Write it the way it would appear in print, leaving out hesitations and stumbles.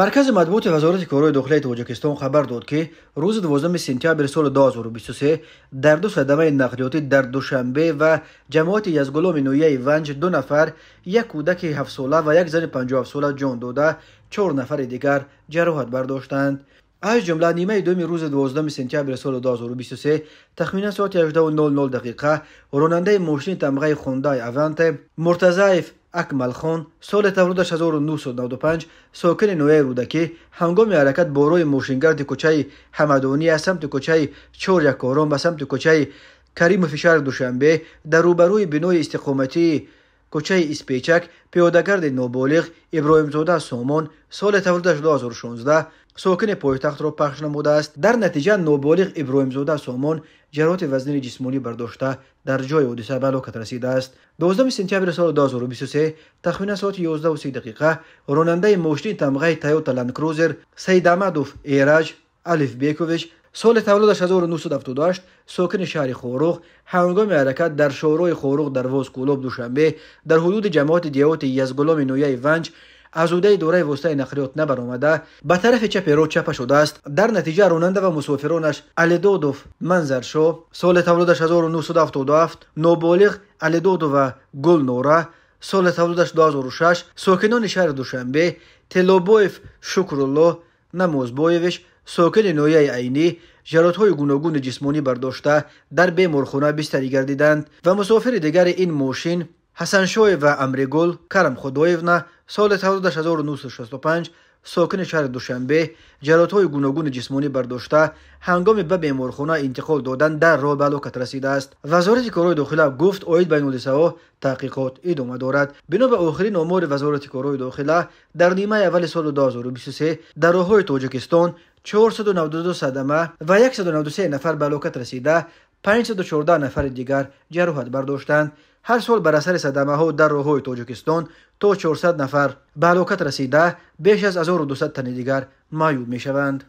مرکز مطبوعات وزارت کارهای داخلی تاجیکستان خبر داد که روز 12 سپتامبر سال 2023 در دو صدمه نقلیاتی در دوشنبه و جماعت یزگلام نویه ونج 2 نفر، یک کودک 7 ساله و یک زن 57 ساله جان داده، 4 نفر دیگر جراحت برداشتند. از جمله نیمه دوم روز 12 سپتامبر سال 2023 تخمینا ساعت 18:00 دقیقه راننده ماشین تمغه خوندای اونت مرتضیف اکمل خان سال تولدش 1995 ساکن نویه رودکی هنگام حرکت با روی ماشینگرد کوچه حمدانی از سمت کوچه 41 به سمت کوچه کریم فشار دوشنبه در روبروی بنای استقامتی کوچه اسپیچک پیادهگرد نابالغ ابراهیم زاده سامان سال تولدش 2016 ساکن پایتخت را پخش نموده است. در نتیجه نابالغ ابراهیم زاده سامان جراحت وزنی جسمانی برداشته در جای حادثه به هلاکت رسیده است. 12 سپتامبر سال 2023 تخمین ساعت 11:30 دقیقه راننده ماشین تمغه تویوتا لند کروزر سید احمدوف ایرج الف بیکوویچ سال تولدش 1978 ساکن شهر خوروغ هنگام حرکت در شورای خوروغ در واسکولوب دوشنبه در حدود جماعت دیوت یزگلام نویه ونج از اوده دوره وسطای نقلیات نبرآمده به طرف چپ رو چپ شده است. در نتیجه راننده و مسافرانش علیدودوف منظرشو سال تولدش 1977 نابالغ علیدودو و گل نوره سال تولدش 2006 ساکنان شهر دوشنبه تلوبویف شکرالله نمازبایویش ساکن نویه عینی جراحت‌های گوناگون جسمانی برداشته در بیمارخانه بستری گردیدند و مسافر دیگر این ماشین حسن شوی و امریگل کرم خدایونا سال تولدش 1965 ساکن شهر دوشنبه جراحت‌های گوناگون جسمانی برداشته هنگام به بیمارخانه انتقال دادن در راه به هلاکت رسیده است. وزارت کارهای داخلی گفت آید بین الحادثه‌ها تحقیقات ادامه دارد. بنا به آخرین آمار وزارت کارهای داخلی در نیمه اول سال 2023 در راه‌های تاجیکستان 492 صدمه و 193 نفر به هلاکت رسیده، 514 نفر دیگر جراحت برداشتند. هر سال بر اثر صدمه ها در راه‌های تاجیکستان تا 400 نفر به هلاکت رسیده، بیش از 1200 تن دیگر معیوب می شوند.